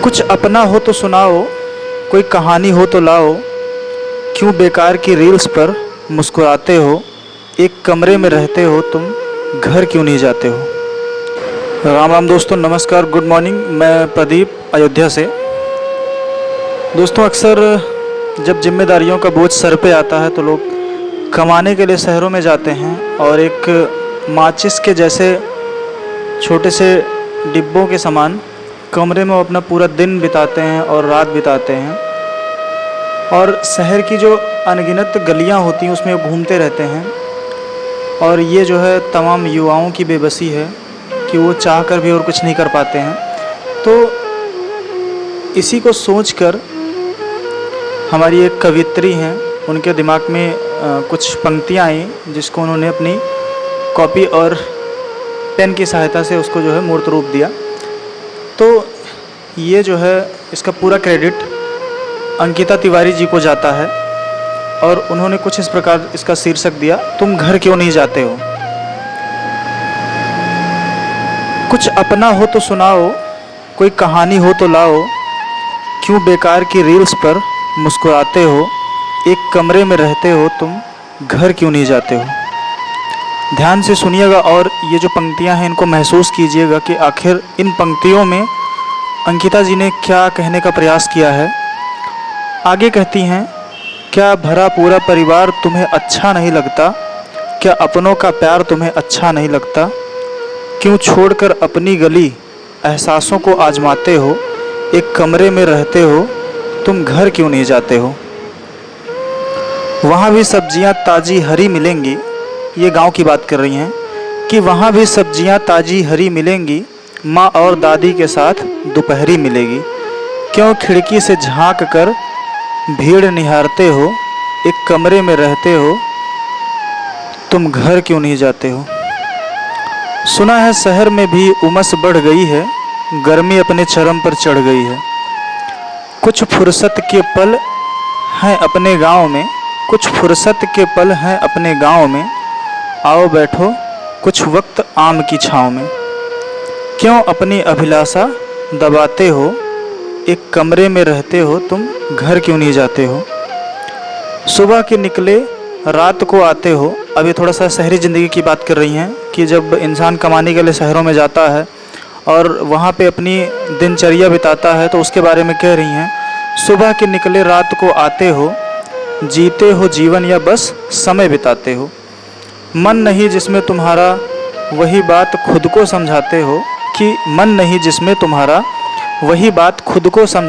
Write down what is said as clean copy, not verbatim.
कुछ अपना हो तो सुनाओ, कोई कहानी हो तो लाओ। क्यों बेकार की रील्स पर मुस्कुराते हो? एक कमरे में रहते हो तुम, घर क्यों नहीं जाते हो? राम राम दोस्तों, नमस्कार, गुड मॉर्निंग। मैं प्रदीप, अयोध्या से। दोस्तों, अक्सर जब जिम्मेदारियों का बोझ सर पे आता है तो लोग कमाने के लिए शहरों में जाते हैं और एक माचिस के जैसे छोटे से डिब्बों के समान कमरे में वो अपना पूरा दिन बिताते हैं और रात बिताते हैं, और शहर की जो अनगिनत गलियां होती हैं उसमें घूमते रहते हैं। और ये जो है तमाम युवाओं की बेबसी है कि वो चाहकर भी और कुछ नहीं कर पाते हैं। तो इसी को सोचकर हमारी एक कवियत्री हैं, उनके दिमाग में कुछ पंक्तियाँ आई जिसको उन्होंने अपनी कॉपी और पेन की सहायता से उसको जो है मूर्त रूप दिया। तो ये जो है इसका पूरा क्रेडिट अंकिता तिवारी जी को जाता है, और उन्होंने कुछ इस प्रकार इसका शीर्षक दिया, तुम घर क्यों नहीं जाते हो। कुछ अपना हो तो सुनाओ, कोई कहानी हो तो लाओ। क्यों बेकार की रील्स पर मुस्कुराते हो? एक कमरे में रहते हो तुम, घर क्यों नहीं जाते हो? ध्यान से सुनिएगा और ये जो पंक्तियां हैं इनको महसूस कीजिएगा कि आखिर इन पंक्तियों में अंकिता जी ने क्या कहने का प्रयास किया है। आगे कहती हैं, क्या भरा पूरा परिवार तुम्हें अच्छा नहीं लगता? क्या अपनों का प्यार तुम्हें अच्छा नहीं लगता? क्यों छोड़कर अपनी गली एहसासों को आजमाते हो? एक कमरे में रहते हो तुम, घर क्यों नहीं जाते हो? वहाँ भी सब्जियाँ ताज़ी हरी मिलेंगी, ये गांव की बात कर रही हैं कि वहाँ भी सब्जियाँ ताज़ी हरी मिलेंगी, माँ और दादी के साथ दोपहरी मिलेगी। क्यों खिड़की से झांक कर भीड़ निहारते हो? एक कमरे में रहते हो तुम, घर क्यों नहीं जाते हो? सुना है शहर में भी उमस बढ़ गई है, गर्मी अपने चरम पर चढ़ गई है। कुछ फुर्सत के पल हैं अपने गांव में, कुछ फुर्सत के पल हैं अपने गांव में। आओ बैठो कुछ वक्त आम की छाँव में। क्यों अपनी अभिलाषा दबाते हो? एक कमरे में रहते हो तुम, घर क्यों नहीं जाते हो? सुबह के निकले रात को आते हो। अब ये थोड़ा सा शहरी ज़िंदगी की बात कर रही हैं कि जब इंसान कमाने के लिए शहरों में जाता है और वहाँ पे अपनी दिनचर्या बिताता है तो उसके बारे में कह रही हैं। सुबह के निकले रात को आते हो, जीते हो जीवन या बस समय बिताते हो। मन नहीं जिसमें तुम्हारा वही बात खुद को समझाते हो, कि मन नहीं जिसमें तुम्हारा वही बात खुद को समझ